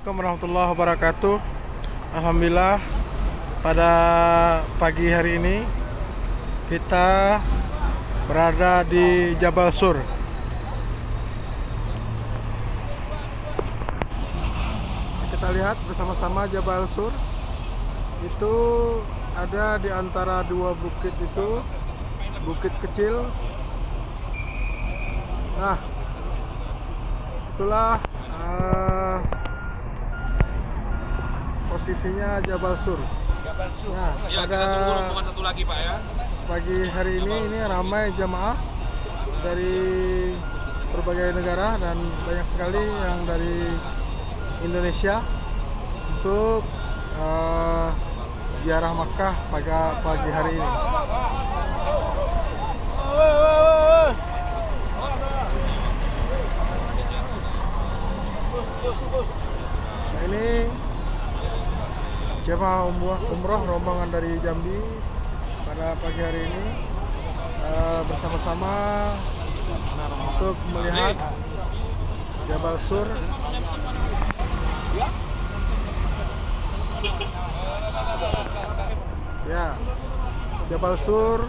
Assalamualaikum warahmatullahi wabarakatuh. Alhamdulillah pada pagi hari ini kita berada di Jabal Sur. Kita lihat bersama-sama Jabal Sur. Itu ada di antara dua bukit itu, bukit kecil. Nah, itulah posisinya Jabal Sur. Nah, Ya, pada kita tunggu rombongan satu lagi, Pak, ya. pagi hari ini ramai jamaah dari berbagai negara dan banyak sekali yang dari Indonesia untuk ziarah Makkah pada pagi hari ini. Nah, ini jemaah umroh rombongan dari Jambi pada pagi hari ini bersama-sama untuk melihat Jabal Sur. Ya, Jabal Sur.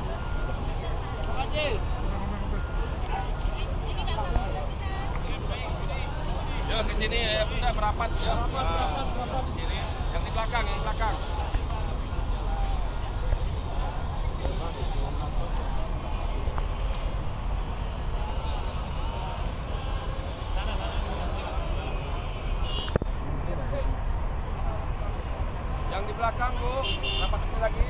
Ya, ke sini ya, Bunda, merapat. Ya. Di sini. Yang di belakang, yang di belakang. Yang di belakang, Bu. Rapat kecil lagi.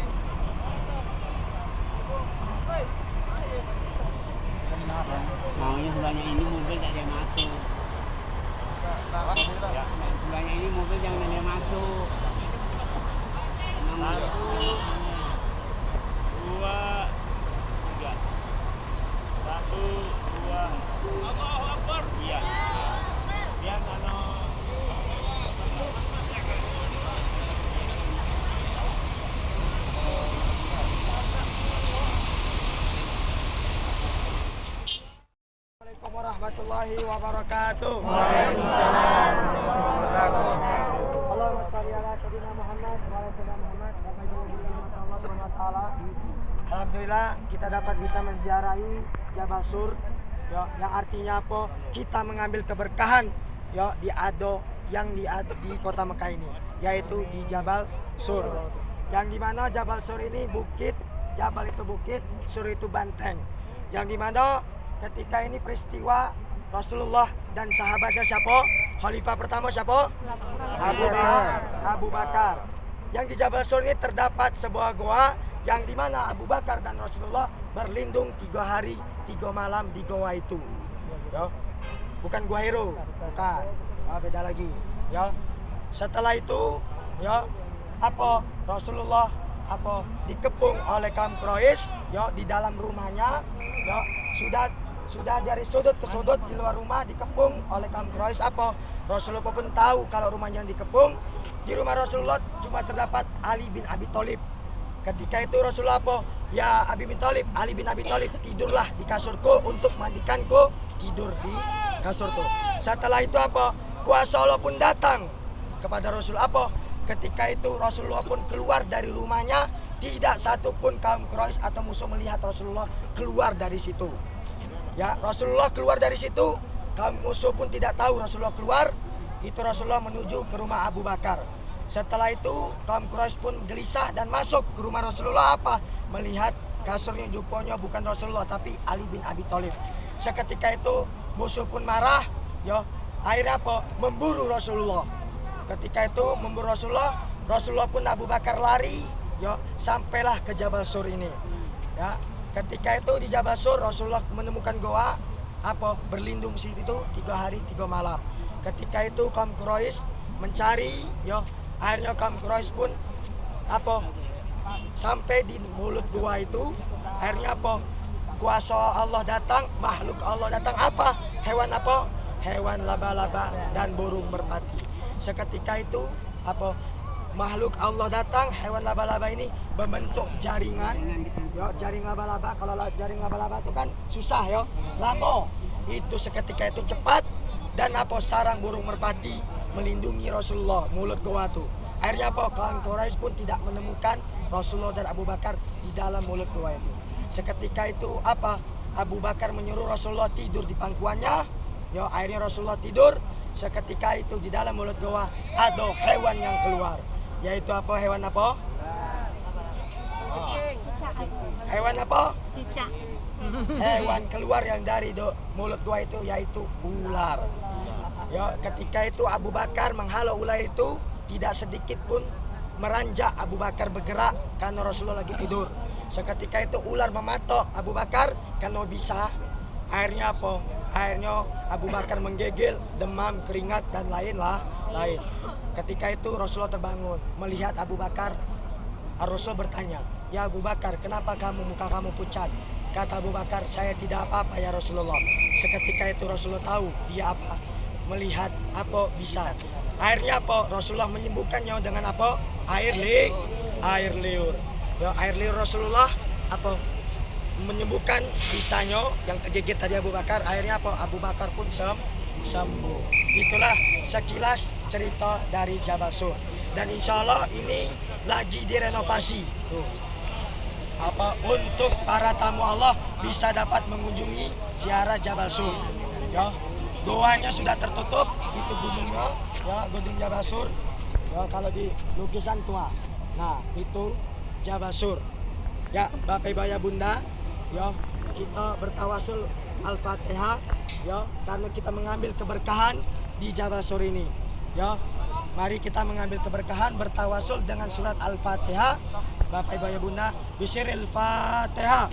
Maunya sebelahnya ini mobil tak ada yang masuk. Ya, sebelahnya ini mobil jangan ada yang masuk. Satu, dua, tiga. Satu, dua. Allahu Akbar. Iya. Biar Assalamualaikum warahmatullahi wabarakatuh. Waalaikumsalam. Allahumma shalli ala sayyidina Muhammad wa ala sayyidina Muhammad. Allah Subhanahu wa taala. Alhamdulillah kita dapat bisa menziarahi Jabal Sur, ya, yang artinya apa? Kita mengambil keberkahan, ya, di Ado yang di kota Mekah ini, yaitu di Jabal Sur. Yang dimana Jabal Sur ini bukit, Jabal itu bukit, Sur itu banteng. Yang dimana ketika ini peristiwa Rasulullah dan sahabatnya siapa? Khalifah pertama siapa? Abu Bakar. Yang di Jabal Sur ini terdapat sebuah goa yang dimana Abu Bakar dan Rasulullah berlindung 3 hari 3 malam di goa itu. Ya. Bukan Gua Hiro, bukan. Beda lagi. Ya. Setelah itu, ya, apa? Rasulullah dikepung oleh kaum Quraisy, ya, di dalam rumahnya, ya, sudah dari sudut ke sudut di luar rumah dikepung oleh kaum Quraisy. Apa? Rasulullah pun tahu kalau rumahnya dikepung. Di rumah Rasulullah cuma terdapat Ali bin Abi Thalib. Ketika itu Rasulullah apa? Ya Ali bin Abi Thalib, tidurlah di kasurku untuk mandikanku, tidur di kasurku. Setelah itu apa? Kuasa Allah pun datang kepada Rasulullah. Apa? Ketika itu Rasulullah pun keluar dari rumahnya, tidak satu pun kaum Quraisy atau musuh melihat Rasulullah keluar dari situ. Ya, Rasulullah keluar dari situ, kaum musuh pun tidak tahu Rasulullah keluar. Itu Rasulullah menuju ke rumah Abu Bakar. Setelah itu kaum Quraisy pun gelisah dan masuk ke rumah Rasulullah. Apa? Melihat kasurnya rupanya bukan Rasulullah tapi Ali bin Abi Thalib. Seketika itu musuh pun marah, ya, akhirnya apa? Memburu Rasulullah. Ketika itu memburu Rasulullah, Rasulullah pun Abu Bakar lari, ya, sampailah ke Jabal Sur ini. Ya, ketika itu di Jabal Sur Rasulullah menemukan goa, apa? Berlindung di situ 3 hari 3 malam. Ketika itu kaum Quraisy mencari, ya, akhirnya kaum Quraisy pun apa? Sampai di mulut goa itu, akhirnya apa? Kuasa Allah datang, makhluk Allah datang, apa? Hewan apa? Hewan laba-laba dan burung merpati. Seketika itu apa? Makhluk Allah datang, hewan laba-laba ini berbentuk jaringan. Ya, jaring laba-laba, kalau jaring laba-laba itu kan susah, ya, lama. Itu seketika itu cepat dan apa? Sarang burung merpati melindungi Rasulullah, mulut goa itu. Akhirnya apa? Kaum Quraisy pun tidak menemukan Rasulullah dan Abu Bakar di dalam mulut goa itu. Seketika itu apa? Abu Bakar menyuruh Rasulullah tidur di pangkuannya. Ya, akhirnya Rasulullah tidur. Seketika itu di dalam mulut goa ada hewan yang keluar. Yaitu apa? Hewan apa? Hewan apa? Cicak. Hewan keluar yang dari mulut goa itu yaitu ular. Ya, ketika itu Abu Bakar menghalau ular itu, tidak sedikit pun meranjak Abu Bakar bergerak karena Rasulullah lagi tidur. Seketika itu ular mematok Abu Bakar karena bisa. Akhirnya apa? Akhirnya Abu Bakar menggigil, demam, keringat dan lain. Ketika itu Rasulullah terbangun melihat Abu Bakar. Rasul bertanya, "Ya Abu Bakar, kenapa muka kamu pucat?" Kata Abu Bakar, "Saya tidak apa-apa ya Rasulullah." Seketika itu Rasulullah tahu dia apa? Melihat apa bisa. Akhirnya apa? Rasulullah menyembuhkannya dengan apa? Air liur. Ya, air liur Rasulullah apa? Menyembuhkan bisanya yang tergigit tadi Abu Bakar. Akhirnya apa? Abu Bakar pun sembuh. Itulah sekilas cerita dari Jabal Sur. Dan insya Allah ini lagi direnovasi. Tuh. Apa untuk para tamu Allah bisa dapat mengunjungi ziarah Jabal Sur. Ya, goanya sudah tertutup, itu gunungnya, ya Gunung Jabal Sur. Ya, kalau di lukisan tua. Nah, itu Jabal Sur. Ya, Bapak Ibu ya Bunda, ya kita bertawasul Al-Fatihah, ya karena kita mengambil keberkahan di Jabal Sur ini. Ya, mari kita mengambil keberkahan bertawasul dengan surat Al-Fatihah. Bapak Ibu ya Bunda, bisiril Fatihah.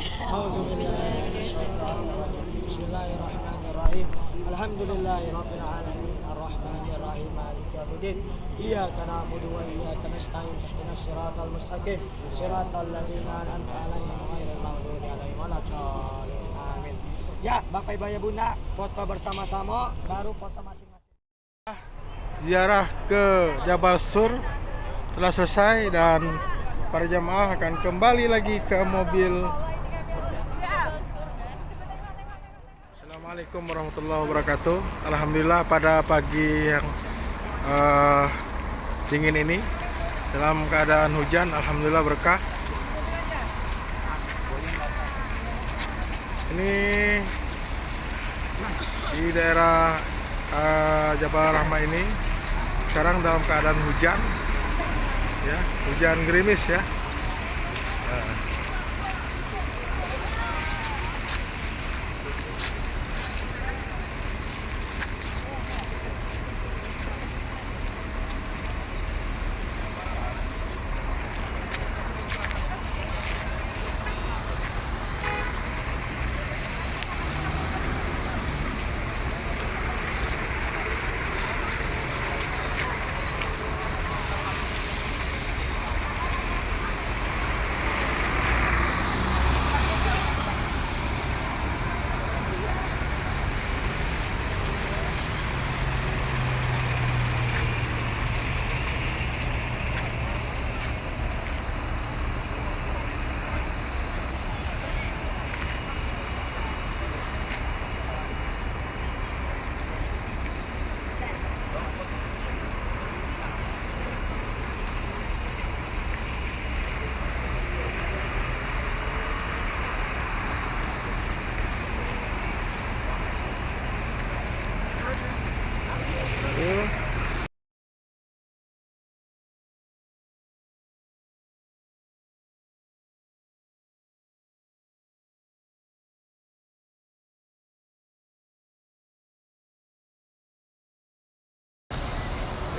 Bismillahirrahmanirrahim. Alhamdulillahirabbil alamin arrahmanir rahim maliki yaumiddin. Iyyaka na'budu wa iyyaka nasta'in ihdinas siratal mustaqim siratal ladzina an'amta 'alaihim ghairil maghdubi 'alaihim waladdallin. Amin. Ya, Bapak Ibu ya Bunda, foto bersama-sama baru foto masing-masing. Ziarah ke Jabal Sur telah selesai dan para jamaah akan kembali lagi ke mobil. Assalamualaikum warahmatullahi wabarakatuh. Alhamdulillah pada pagi yang dingin ini dalam keadaan hujan, alhamdulillah berkah. Ini di daerah Jabal Rahmah ini sekarang dalam keadaan hujan, ya, hujan gerimis ya.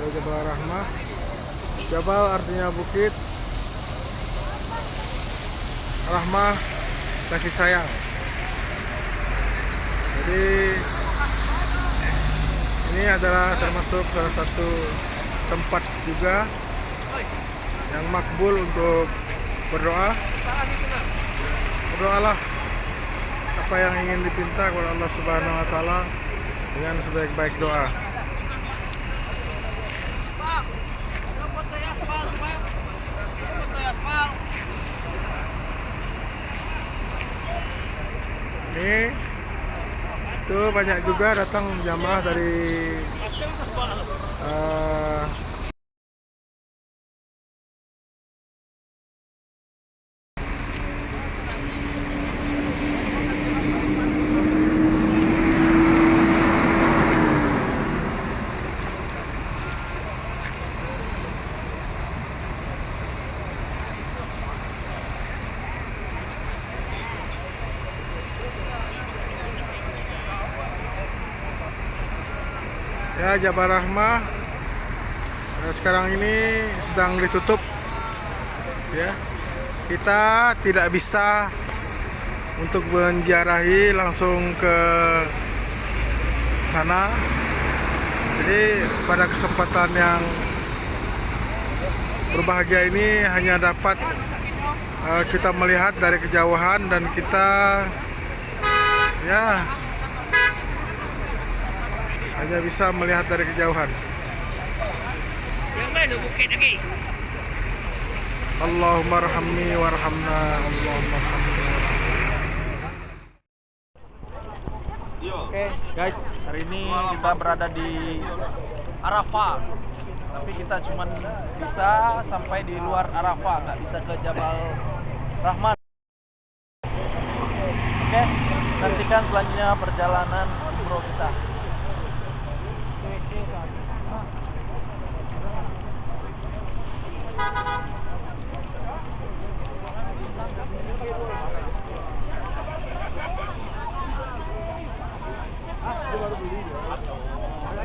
Jabal Rahmah. Jabal artinya bukit, Rahmah kasih sayang. Jadi ini adalah termasuk salah satu tempat juga yang makbul untuk berdoa. Berdoalah apa yang ingin dipinta kepada Allah Subhanahu wa taala dengan sebaik-baik doa. Ini tuh banyak juga datang jamaah dari Eh, ya, Jabal Rahmah sekarang ini sedang ditutup ya. Kita tidak bisa untuk menziarahi langsung ke sana. Jadi pada kesempatan yang berbahagia ini hanya dapat kita melihat dari kejauhan, dan kita ya hanya bisa melihat dari kejauhan. Yang mana bukit lagi? Allahumma rahamni warhamna, Allahumma rahamni warhamna. Oke guys, hari ini kita berada di Arafah, tapi kita cuman bisa sampai di luar Arafah, nggak bisa ke Jabal Rahmah. Oke, nantikan selanjutnya perjalanan umroh kita.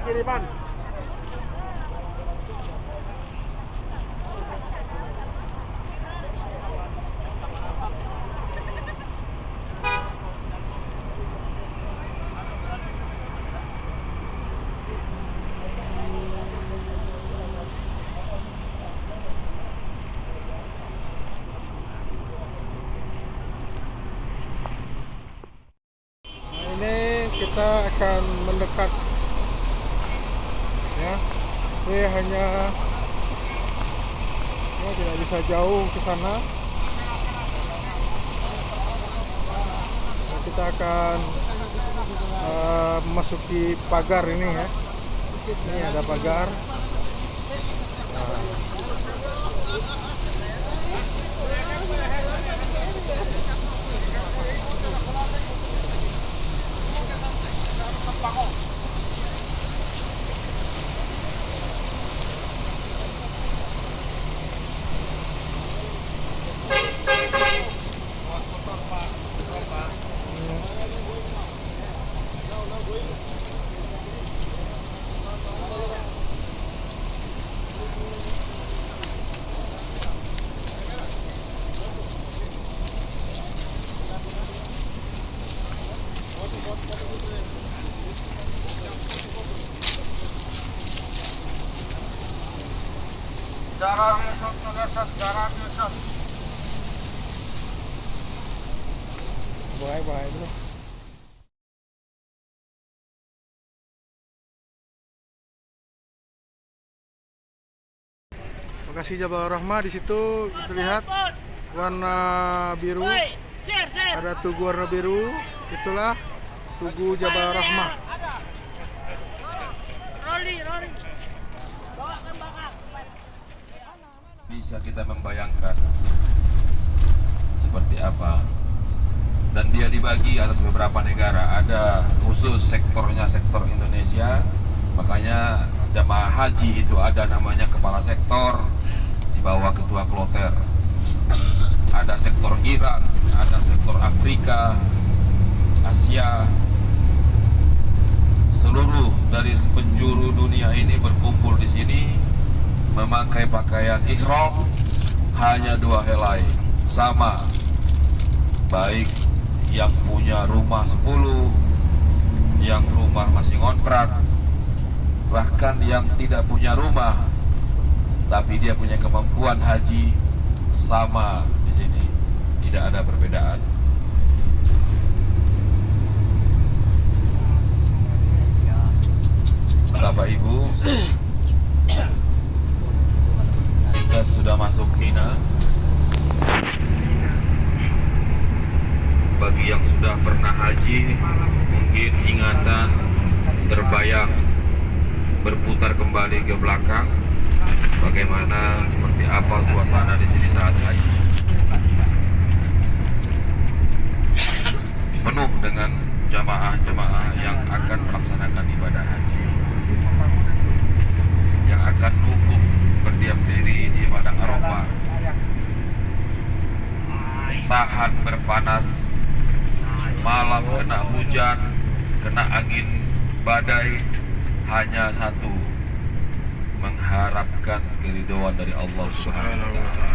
Kiriman. Ini kita akan mendekat ya. Ini hanya ya, tidak bisa jauh ke sana. Kita akan memasuki pagar ini ya. Ini ada pagar. Bahaya dulu. Lokasi Jabal Rahmah di situ terlihat warna biru. Ada tugu warna biru. Itulah tugu Jabal Rahmah. Bisa kita membayangkan seperti apa, dan dia dibagi atas beberapa negara. Ada khusus sektornya, sektor Indonesia, makanya jamaah haji itu ada namanya kepala sektor di bawah ketua kloter. Ada sektor Iran, ada sektor Afrika, Asia. Seluruh dari penjuru dunia ini berkumpul di sini memakai pakaian ihram, hanya 2 helai, sama, baik yang punya rumah 10, yang rumah masih ngontrak, bahkan yang tidak punya rumah tapi dia punya kemampuan haji, sama di sini, tidak ada perbedaan. Bapak Ibu, kita sudah masuk Mina. Bagi yang sudah pernah haji, mungkin ingatan terbayang berputar kembali ke belakang. Bagaimana, seperti apa suasana di sini saat haji. Penuh dengan jamaah-jamaah yang akan melaksanakan ibadah haji, yang akan wukuf berdiam diri di padang Arafah, tahan berpanas, malam kena hujan, kena angin badai, hanya satu, mengharapkan keridhaan dari Allah Subhanahu wa Ta'ala.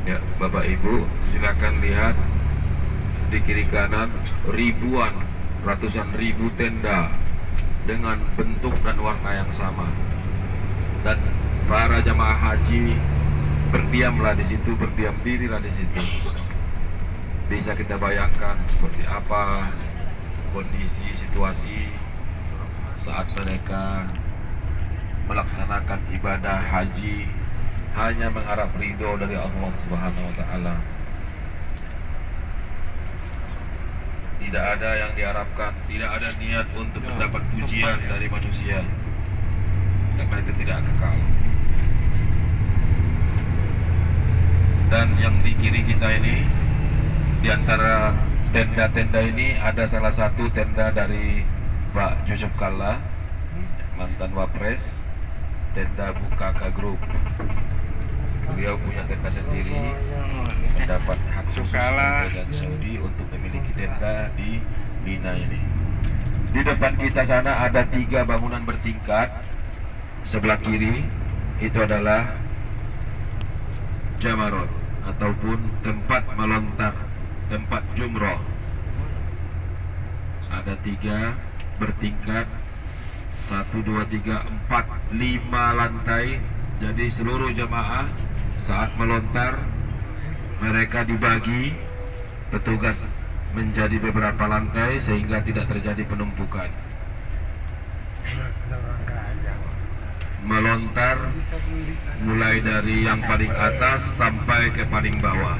Ya, Bapak Ibu, silakan lihat di kiri kanan ribuan, ratusan ribu tenda dengan bentuk dan warna yang sama. Dan para jamaah haji berdiamlah di situ, berdiam dirilah di situ. Bisa kita bayangkan seperti apa kondisi situasi saat mereka melaksanakan ibadah haji, hanya mengharap ridho dari Allah Subhanahu wa Ta'ala. Tidak ada yang diharapkan, tidak ada niat untuk mendapat pujian dari manusia, karena itu tidak kekal. Dan yang di kiri kita ini, di antara tenda-tenda ini ada salah satu tenda dari Pak Yusuf Kalla, mantan Wapres, tenda Bukaka Group. Beliau punya tenda sendiri, mendapat hak khusus dari Kerajaan Saudi untuk memiliki tenda di Mina ini. Di depan kita sana ada 3 bangunan bertingkat. Sebelah kiri itu adalah Jamarot ataupun tempat melontar, tempat jumroh. Ada 3 bertingkat, 1, 2, 3, 4, 5 lantai. Jadi seluruh jamaah saat melontar, mereka dibagi petugas menjadi beberapa lantai sehingga tidak terjadi penumpukan. Melontar mulai dari yang paling atas sampai ke paling bawah.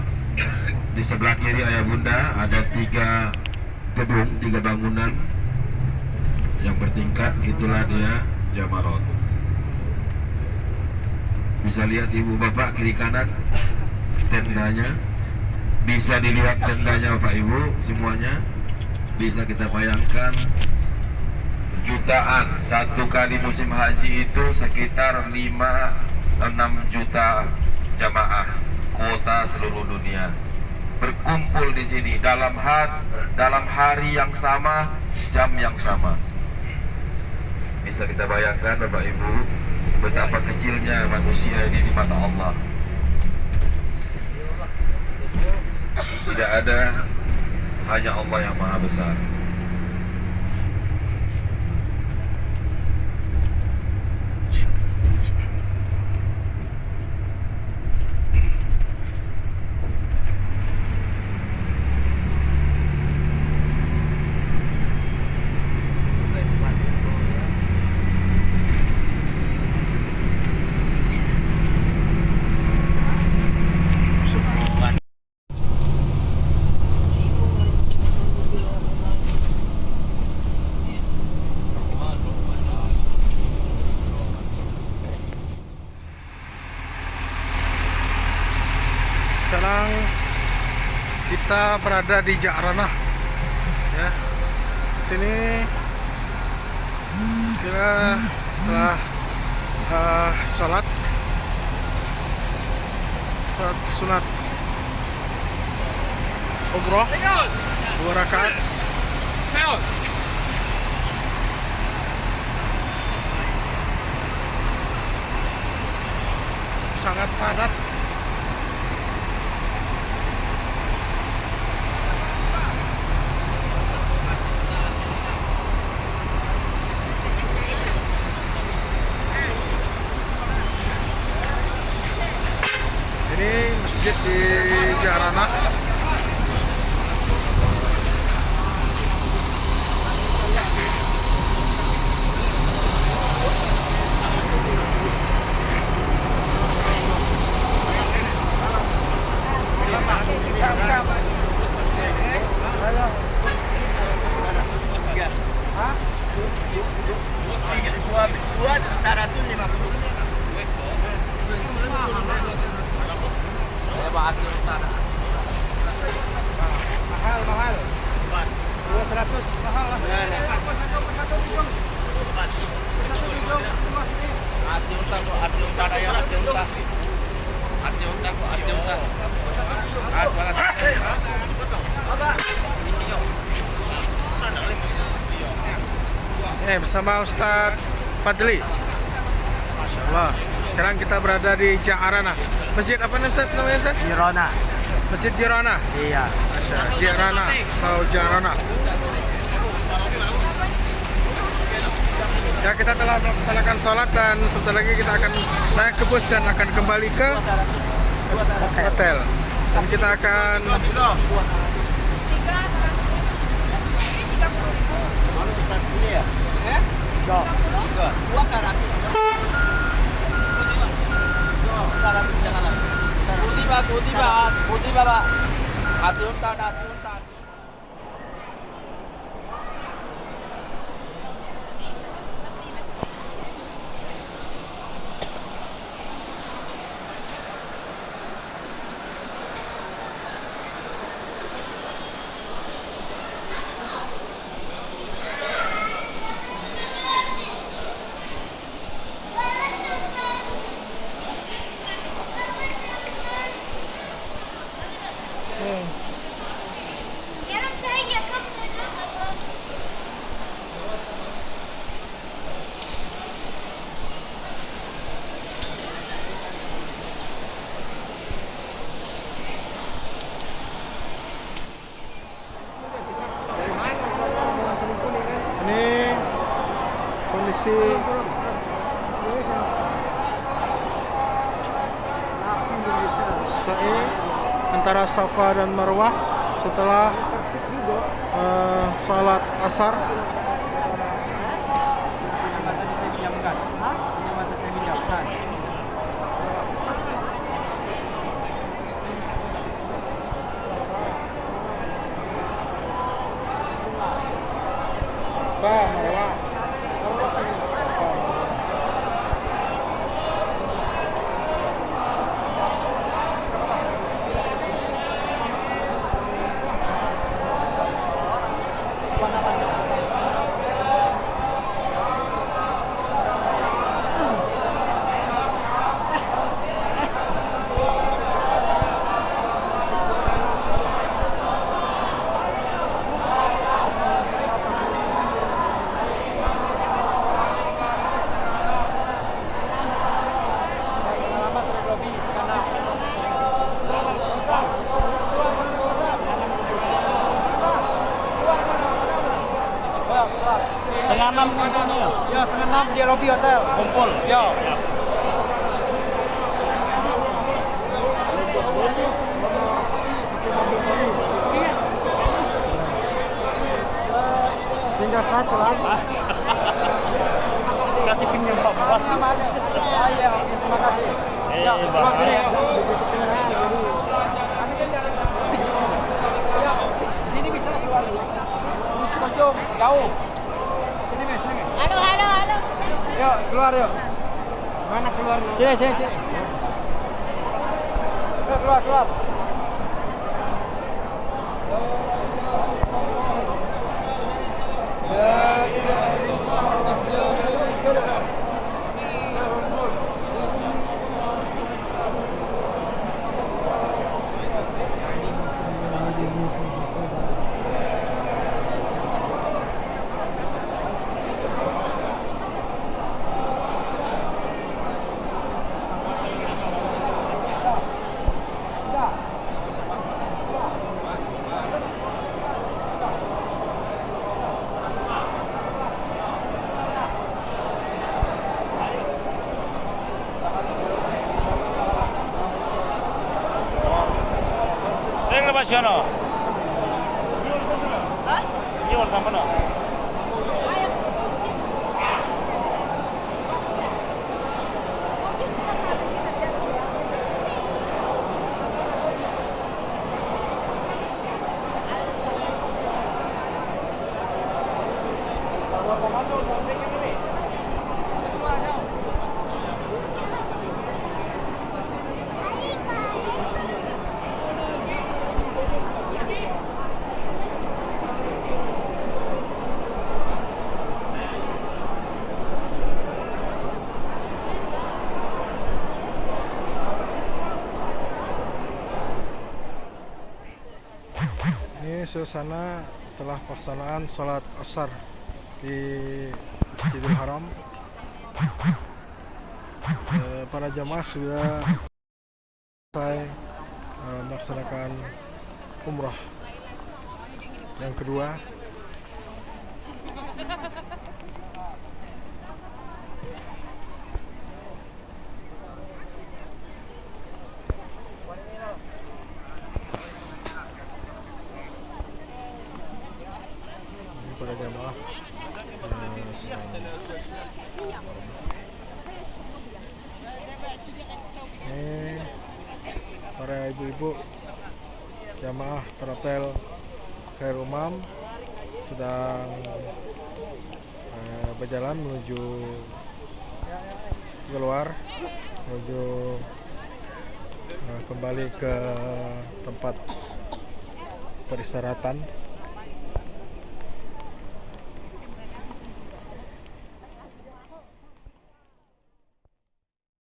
Di sebelah kiri ayah bunda ada 3 gedung, 3 bangunan yang bertingkat, itulah dia Jamarot. Bisa lihat ibu bapak kiri kanan tendanya, bisa dilihat tendanya bapak ibu semuanya. Bisa kita bayangkan jutaan, satu kali musim haji itu sekitar 5-6 juta jamaah kuota seluruh dunia berkumpul di sini dalam hari yang sama, jam yang sama. Bisa kita bayangkan bapak ibu betapa kecilnya manusia ini di mata Allah. Tidak ada, hanya Allah yang maha besar. Sekarang kita berada di Ja'ranah, ya. Sini kita telah sholat sunat umroh 2 rakaat. Sangat padat. Ini masjid di Jarana. Mahal. 200 mahal lah. Bersama Ustadz Fadli. Masya Allah. Sekarang kita berada di Jarana. Masjid apa nih Ustadz namanya Ustadz? Jirona. Masjid Jarana. Iya. Jarana atau Jarana. Ya, kita telah melaksanakan sholat dan sebentar lagi kita akan naik ke bus dan akan kembali ke hotel. Dan kita akan Putih Bapak. Hati unta. ini kondisi sa'i antara Safa dan Marwah setelah sholat asar. Safa Marwah. Setengah 6 kumpulnya. Ya, setengah 6 di lobi hotel. Kumpul. Ya. Tinggal satu lagi. Kasih pinjam Pak Bupati. Iya, oke, terima kasih. Ya, pulang sini ya. Di sini bisa keluar. Ujung, jauh. Sini, Mas, sini. Halo. Yuk, keluar yuk. Mana keluar? Sini. Yuk, keluar. Ya, lewat sana. Hah? Iya, sama mana? Ini suasana setelah pelaksanaan sholat asar di Masjidil Haram. Para jamaah sudah selesai melaksanakan umrah yang kedua. Ini para jamaah sedang ini para ibu-ibu jamaah terapel Khairul Umam sedang berjalan menuju keluar, menuju kembali ke tempat peristirahatan.